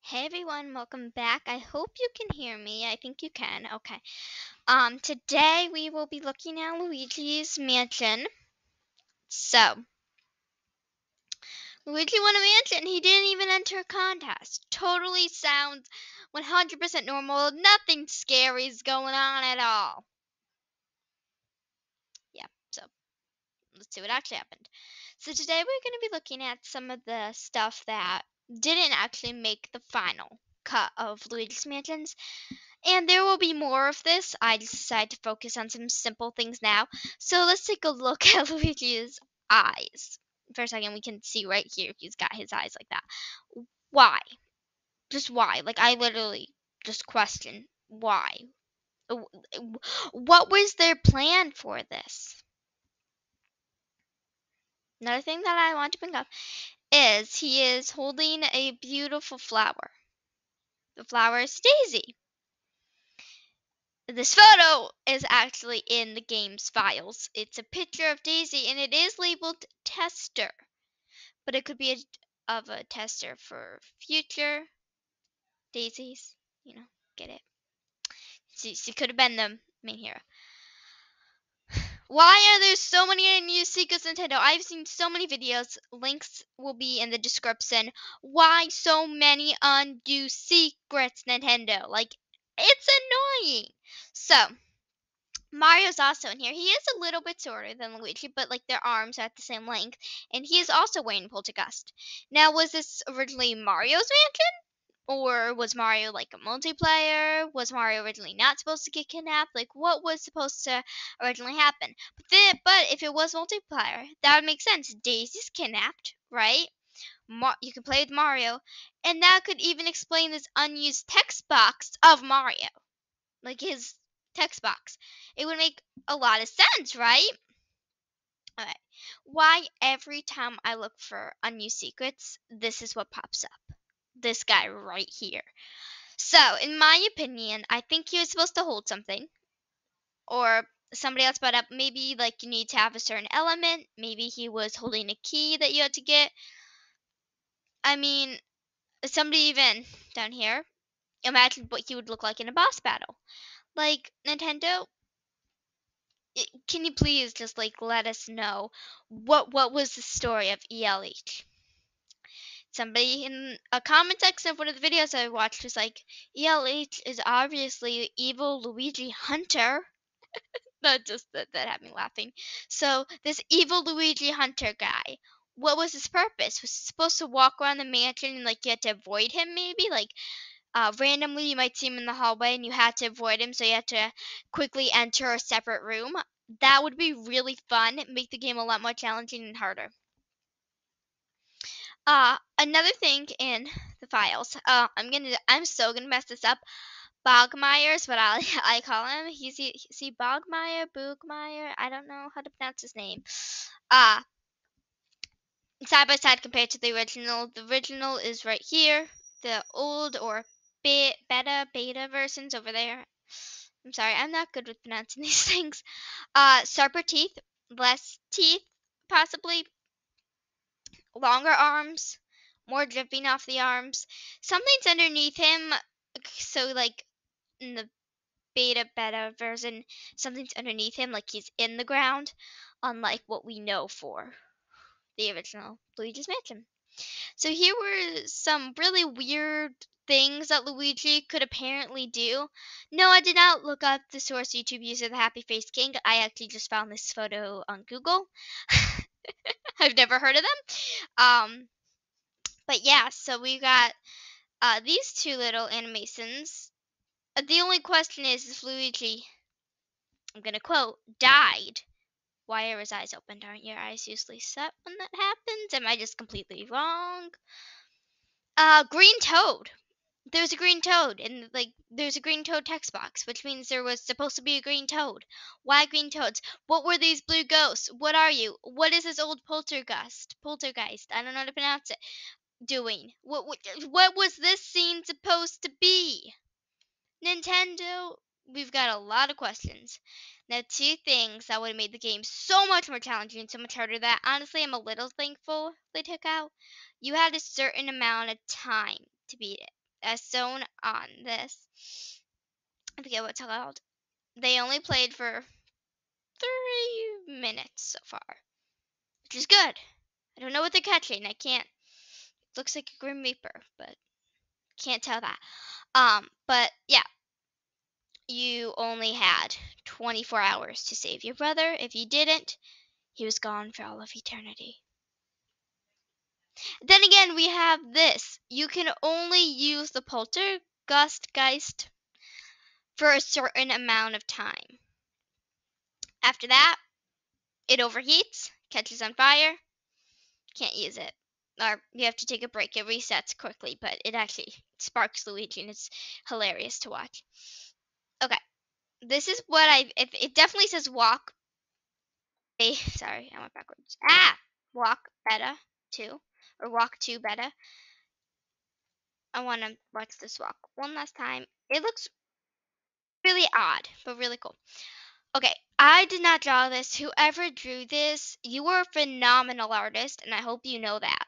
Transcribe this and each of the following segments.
Hey everyone, welcome back. I hope you can hear me. I think you can. Okay. Today we will be looking at Luigi's mansion. So, Luigi won a mansion. He didn't even enter a contest. Totally sounds 100% normal. Nothing scary is going on at all. Yeah, so let's see what actually happened. So today we're going to be looking at some of the stuff that didn't actually make the final cut of Luigi's mansions. And there will be more of this. I just decided to focus on some simple things now. So let's take a look at Luigi's eyes. For a second, we can see right here he's got his eyes like that. Why? Just why? Like, I literally just question why. What was their plan for this? Another thing that I want to bring up is he is holding a beautiful flower. The flower is Daisy. This photo is actually in the game's files. It's a picture of Daisy and it is labeled tester, but it could be of a tester for future Daisies. Get it? She could have been the main hero. Why are there so many new secrets, Nintendo? I've seen so many videos. Links will be in the description. Why so many undue secrets, Nintendo? Like, it's annoying. So, Mario's also in here. He is a little bit shorter than Luigi, but like their arms are at the same length, and he is also wearing Poltergust. Now, was this originally Mario's mansion, or was Mario like a multiplayer? Was Mario originally not supposed to get kidnapped? Like, what was supposed to originally happen? But if it was multiplayer, that would make sense. Daisy's kidnapped, right? You can play with Mario, and that could even explain this unused text box of Mario, like his text box. It would make a lot of sense, right? Okay. Why every time I look for unused secrets, this is what pops up. This guy right here. So, in my opinion, I think he was supposed to hold something. Or somebody else brought up maybe like you need to have a certain element. Maybe he was holding a key that you had to get. I mean, somebody even down here, imagine what he would look like in a boss battle. Like, Nintendo, can you please just like let us know what was the story of ELH? Somebody in a comment section of one of the videos I watched was like, ELH is obviously evil Luigi Hunter. That had me laughing. So this evil Luigi Hunter guy, what was his purpose? Was he supposed to walk around the mansion and like you had to avoid him maybe? Like randomly you might see him in the hallway and you had to avoid him, so you had to quickly enter a separate room. That would be really fun, make the game a lot more challenging and harder. Another thing in the files, I'm so gonna mess this up. Bogmeyer's what I call him. He's Bogmeyer, Boogmeyer. I don't know how to pronounce his name. Uh, Side by side compared to the original. The original is right here. The old or beta versions over there. I'm sorry, I'm not good with pronouncing these things. Sharper teeth, less teeth, possibly longer arms, more dripping off the arms. Something's underneath him, so like in the beta version, something's underneath him, like he's in the ground, unlike what we know for the original Luigi's Mansion. So here were some really weird things that Luigi could apparently do. No, I did not look up the source YouTube user, the Happy Face King. I actually just found this photo on Google. I've never heard of them. But yeah, so we got these two little animations. The only question is if Luigi, I'm gonna quote, died. Why are his eyes opened? Aren't your eyes usually shut when that happens? Am I just completely wrong? Green Toad. There's a green toad, and like there's a green toad text box, which means there was supposed to be a green toad. Why green toads? What were these blue ghosts? What are you? What is this old poltergeist? I don't know how to pronounce it. Doing? What was this scene supposed to be? Nintendo, we've got a lot of questions. Now, two things that would have made the game so much more challenging and so much harder that honestly I'm a little thankful they took out. You had a certain amount of time to beat it. as shown on this. I forget what's called. They only played for 3 minutes so far, which is good. I don't know what they're catching. I can't. It looks like a Grim Reaper, but can't tell that. But yeah, you only had 24 hours to save your brother. If you didn't, he was gone for all of eternity. Then again, we have this. You can only use the poltergeist for a certain amount of time. After that, it overheats, catches on fire, can't use it. Or you have to take a break. It resets quickly, but it actually sparks Luigi, and it's hilarious to watch. Okay, this is what it definitely says walk. Sorry, I went backwards. Walk beta 2, or walk 2 beta. I want to watch this walk one last time. It looks really odd, but really cool. Okay, I did not draw this. Whoever drew this, you were a phenomenal artist, and I hope you know that.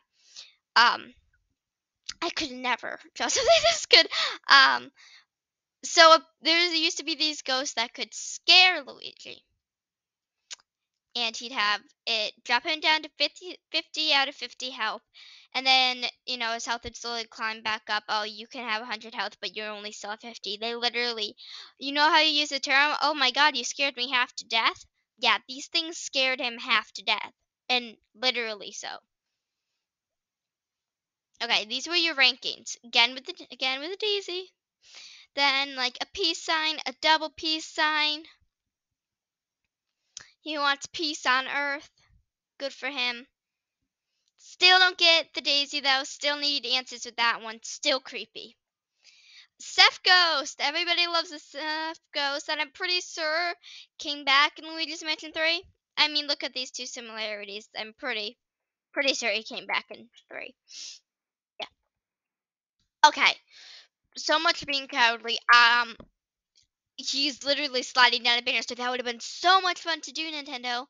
I could never draw something this good. So there used to be these ghosts that could scare Luigi, and he'd have it drop him down to 50 out of 50 health. And then, his health would slowly climb back up. Oh, you can have 100 health, but you're only still at 50. They literally, you know how you use the term, oh my god, you scared me half to death? Yeah, these things scared him half to death. And literally so. Okay, these were your rankings. Again with the daisy. Then like a peace sign, a double peace sign. He wants peace on earth. Good for him. Still don't get the daisy though. Still need answers with that one. Still creepy. Seth Ghost. Everybody loves the Seth Ghost, and I'm pretty sure came back in Luigi's Mansion 3. I mean, look at these two similarities. I'm pretty sure he came back in 3. Yeah. Okay. So much being cowardly. He's literally sliding down a banister. That would have been so much fun to do, Nintendo.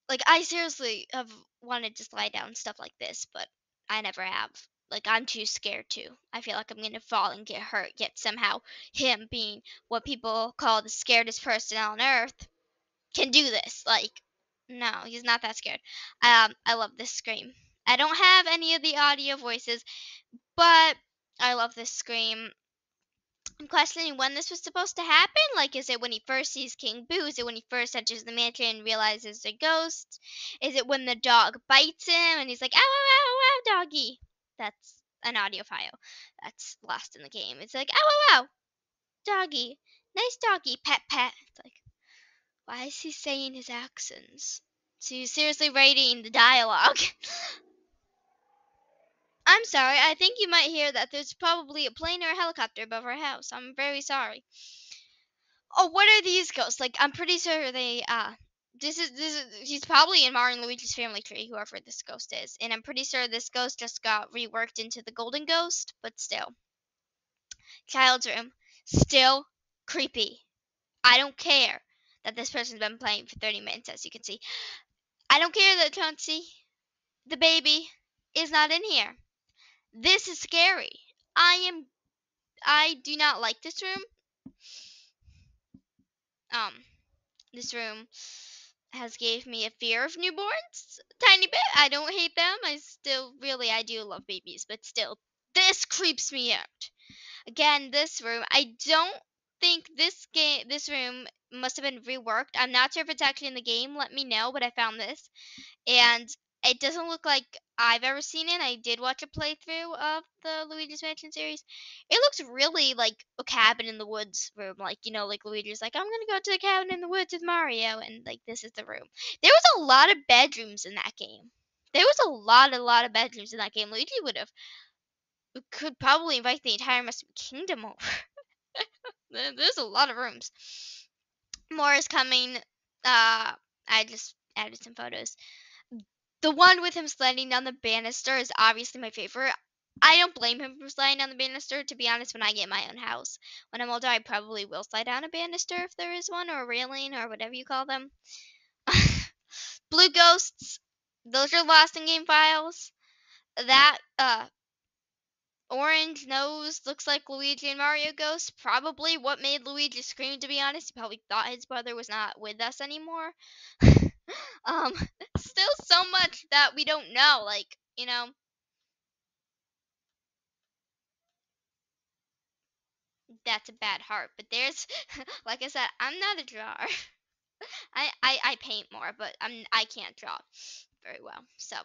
Like, I seriously have wanted to slide down stuff like this, but I never have. Like, I'm too scared to. I feel like I'm gonna fall and get hurt, yet somehow him being what people call the scaredest person on earth can do this. Like, no, he's not that scared. I love this scream. I don't have any of the audio voices, but I love this scream. I'm questioning when this was supposed to happen. Like, is it when he first sees King Boo? Is it when he first enters the mansion and realizes the ghost? Is it when the dog bites him and he's like, ow, ow, ow, ow, doggy? That's an audio file that's lost in the game. It's like, ow, ow, ow, doggy. Nice doggy, pet, pet. It's like, why is he saying his accents? So he's seriously writing the dialogue. I'm sorry, I think you might hear that there's probably a plane or a helicopter above our house. I'm very sorry. Oh, what are these ghosts? Like, I'm pretty sure they, he's probably in Mario and Luigi's family tree, whoever this ghost is. And I'm pretty sure this ghost just got reworked into the golden ghost, but still. Child's room. Still creepy. I don't care that this person's been playing for 30 minutes, as you can see. I don't care that Chauncey, the baby, is not in here. This is scary. I do not like this room. This room has gave me a fear of newborns a tiny bit. I don't hate them. I do love babies, but still, this creeps me out. Again, this room, I don't think this room must have been reworked. I'm not sure if it's actually in the game. Let me know, but I found this. And it doesn't look like I've ever seen it. I did watch a playthrough of the Luigi's Mansion series. It looks really like a cabin in the woods room. Like, like Luigi's like, I'm gonna go to the cabin in the woods with Mario, and like this is the room. There was a lot of bedrooms in that game. There was a lot of bedrooms in that game. Luigi could probably invite the entire Mushroom Kingdom over. There's a lot of rooms. More is coming. I just added some photos. The one with him sliding down the banister is obviously my favorite. I don't blame him for sliding down the banister. To be honest, when I get my own house, when I'm older, I probably will slide down a banister if there is one, or a railing, or whatever you call them. Blue ghosts, those are lost in game files. That orange nose looks like Luigi and Mario Ghost. Probably what made Luigi scream, to be honest. He probably thought his brother was not with us anymore. um, Still so much that we don't know. Like, that's a bad heart. But there's, like I said, I'm not a drawer. I paint more, but I can't draw very well. So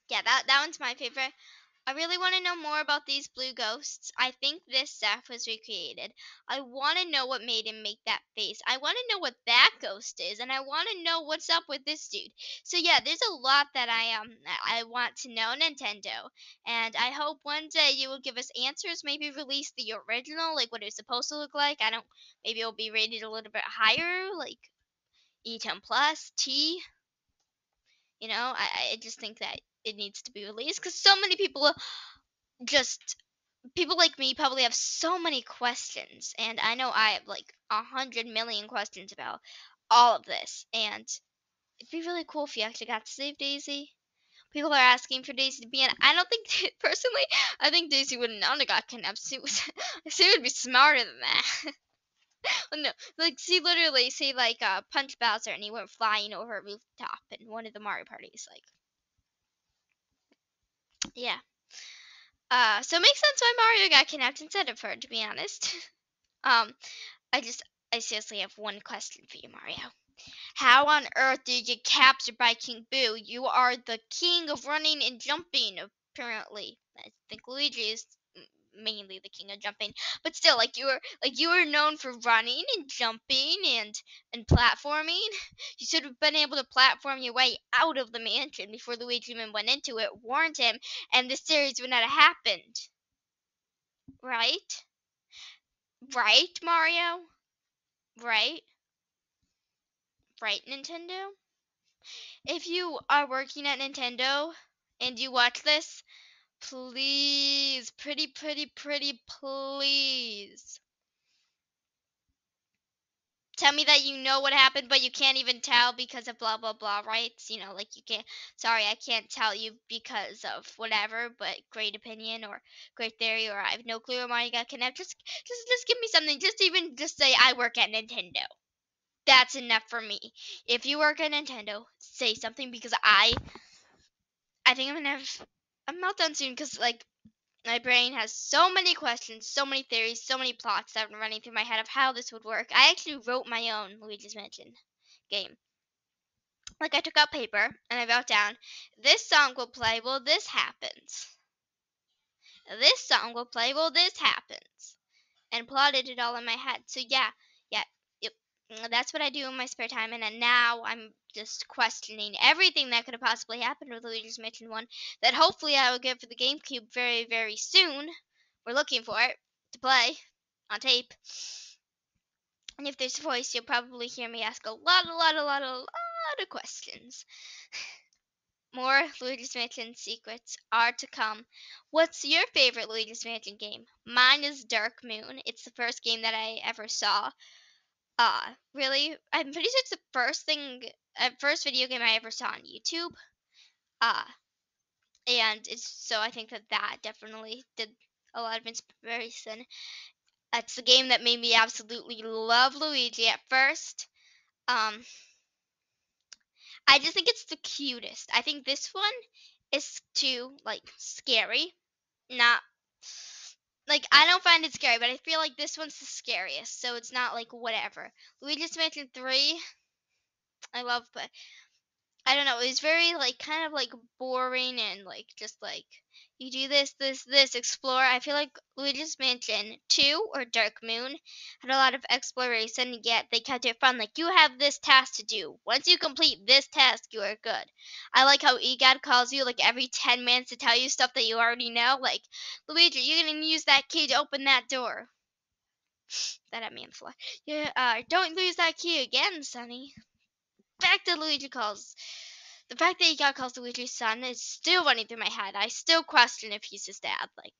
yeah, that one's my favorite. I really want to know more about these blue ghosts. I think this Seth was recreated. I want to know what made him make that face. I want to know what that ghost is, and I want to know what's up with this dude. So yeah, there's a lot that I want to know, Nintendo, and I hope one day you will give us answers. Maybe release the original, like what it's supposed to look like. I don't. Maybe it'll be rated a little bit higher, like E10 plus T. I just think that it needs to be released because so many people just people like me probably have so many questions, and I know I have like 100 million questions about all of this, and it'd be really cool if you actually got to save Daisy. People are asking for Daisy to be in. I don't think personally. I think Daisy wouldn't know to got kidnapped. She would be smarter than that. Well, no, like she literally say like punch Bowser and he went flying over a rooftop in one of the Mario parties. Like, yeah. So it makes sense why Mario got kidnapped instead of her, to be honest. um, I just, I seriously have one question for you, Mario. How on earth did you get captured by King Boo? You are the king of running and jumping, apparently. I think Luigi is mainly the king of jumping, but still, like you were known for running and jumping and platforming. You should have been able to platform your way out of the mansion before Luigi even went into it, warned him, and this series would not have happened. Right? Right, Mario? Right? Right, Nintendo? If you are working at Nintendo and you watch this, please, pretty please tell me that you know what happened, but you can't even tell because of blah blah blah rights. Like you can't. Sorry, I can't tell you because of whatever. But great opinion or great theory, or I have no clue why you got connected. Just give me something. Just say I work at Nintendo. That's enough for me. If you work at Nintendo, say something because I think I'm gonna have a meltdown soon because like my brain has so many questions, so many theories, so many plots that are running through my head of how this would work. I actually wrote my own Luigi's Mansion game. Like I took out paper and I wrote down, this song will play while this happens. This song will play while this happens. And plotted it all in my head. So yeah, yep, that's what I do in my spare time. And then now I'm just questioning everything that could have possibly happened with Luigi's Mansion 1 that hopefully I will get for the GameCube very, very soon. We're looking for it to play on tape. And if there's a voice, you'll probably hear me ask a lot of questions. More Luigi's Mansion secrets are to come. What's your favorite Luigi's Mansion game? Mine is Dark Moon. It's the first game that I ever saw. Really? I'm pretty sure it's the first video game I ever saw on YouTube. Uh, and it's so I think that definitely did a lot of inspiration. It's the game that made me absolutely love Luigi at first. Um, I just think it's the cutest. I think this one is too like scary. Not like I don't find it scary, but I feel like this one's the scariest. So it's not like whatever. Luigi's Mansion 3, I love, but I don't know. It was very like kind of like boring and like just like you do this, explore. I feel like Luigi's Mansion 2 or Dark Moon had a lot of exploration, yet they kept it fun. Like you have this task to do. Once you complete this task, you are good. I like how EGAD calls you like every 10 minutes to tell you stuff that you already know. Like, Luigi, you're gonna use that key to open that door. That at me on the floor. Yeah, don't lose that key again, Sonny. Back to Luigi calls. The fact that he got calls Luigi's son is still running through my head. I still question if he's his dad, like,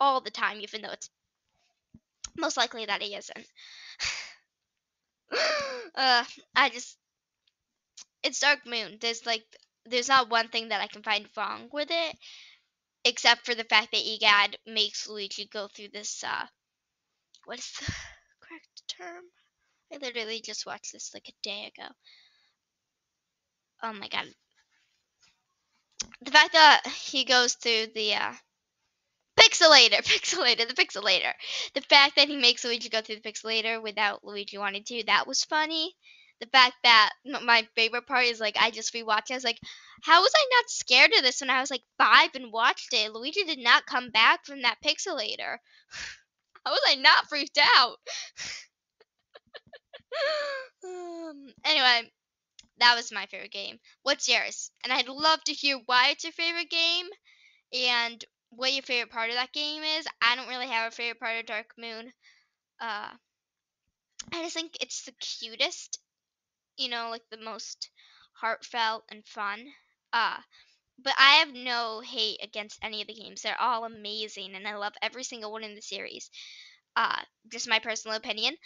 all the time, even though it's most likely that he isn't. I just, it's Dark Moon. There's not one thing that I can find wrong with it. except for the fact that EGAD makes Luigi go through this, what is the correct term? I literally just watched this like a day ago. Oh my god. The fact that he goes through the, the pixelator. The fact that he makes Luigi go through the pixelator without Luigi wanting to, that was funny. The fact that my favorite part is like I just rewatched it. I was like, how was I not scared of this when I was like 5 and watched it? Luigi did not come back from that pixelator. How was I not freaked out? Anyway, that was my favorite game. What's yours? And I'd love to hear why it's your favorite game and what your favorite part of that game is. I don't really have a favorite part of Dark Moon. Uh, I just think it's the cutest, like the most heartfelt and fun. Uh, but I have no hate against any of the games. They're all amazing, and I love every single one in the series. Just my personal opinion.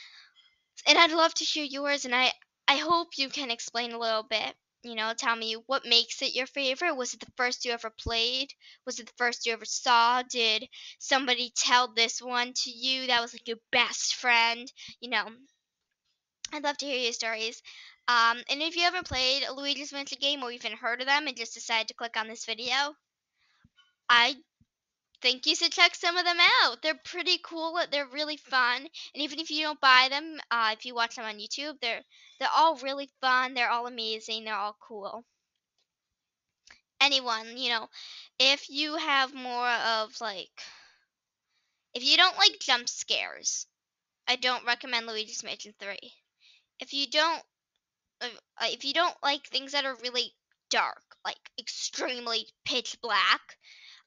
And I'd love to hear yours, and I hope you can explain a little bit. Tell me what makes it your favorite. Was it the first you ever played? Was it the first you ever saw? Did somebody tell this one to you that was like your best friend? You know, I'd love to hear your stories. And if you haven't played a Luigi's Mansion game or even heard of them and just decided to click on this video, I think you should check some of them out. They're pretty cool. They're really fun. And even if you don't buy them, if you watch them on YouTube, they're all really fun. They're all amazing. They're all cool. Anyone, if you have more of like, if you don't like jump scares, I don't recommend Luigi's Mansion 3. If you don't if you don't like things that are really dark, like extremely pitch black,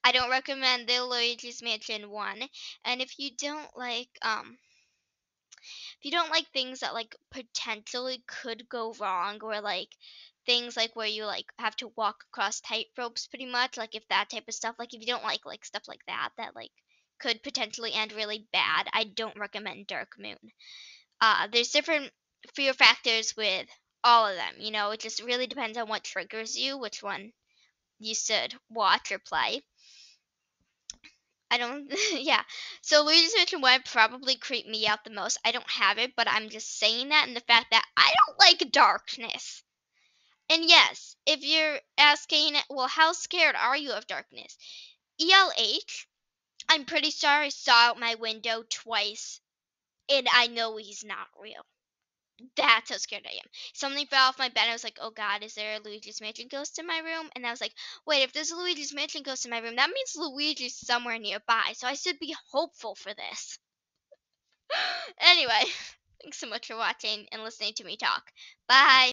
I don't recommend the Luigi's Mansion 1. And if you don't like things that like potentially could go wrong, or like things like where you like have to walk across tight ropes pretty much, like if that type of stuff, like if you don't like stuff like that like could potentially end really bad, I don't recommend Dark Moon. There's different fear factors with all of them. It just really depends on what triggers you, which one you should watch or play. I don't, yeah. So Luigi's Mansion 1 probably creeped me out the most. I don't have it, but I'm just saying that, and the fact that I don't like darkness. And yes, if you're asking, well, how scared are you of darkness? ELH, I'm pretty sure I saw out my window twice, and I know he's not real. That's how scared I am. Something fell off my bed. I was like, oh God, is there a Luigi's Mansion ghost in my room? And I was like, wait, if there's a Luigi's Mansion ghost in my room, that means Luigi's somewhere nearby. So I should be hopeful for this. Anyway, thanks so much for watching and listening to me talk. Bye.